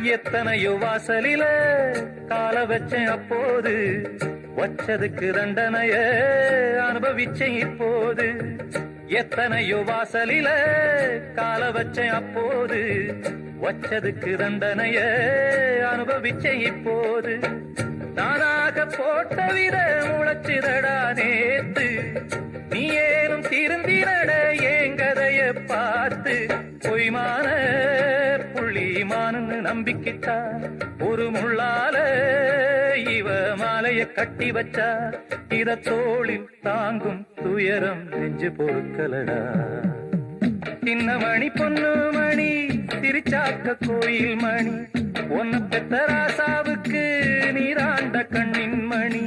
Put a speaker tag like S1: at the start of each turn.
S1: எத்தனையோ வாசலில கால வச்சேன் அப்போது, வச்சதுக்கு தண்டனைய அனுபவிச்சேன் இப்போது. எத்தனையோ வாசலில கால வச்சேன் அப்போது, வச்சதுக்கு தண்டனைய அனுபவிச்சேன் இப்போது. நானாக போட்ட வித முளைச்சிதடா நேத்து, நீ ஏனும் திருந்தினட ஏங்கதைய பார்த்து. பொய்மான புள்ளிமானு நம்பிக்கிட்டா, ஒரு முள்ளால இவ மாலைய கட்டி வச்சா. இத தோளில் தாங்கும் துயரம் நெஞ்சு பொறுக்கலடா. சின்ன மணி பொண்ணு மணி திருச்சாக்க கோயில் மணி, ஒன்ன பெத்த ராசாவுக்கு நீராண்ட கண்ணின் மணி.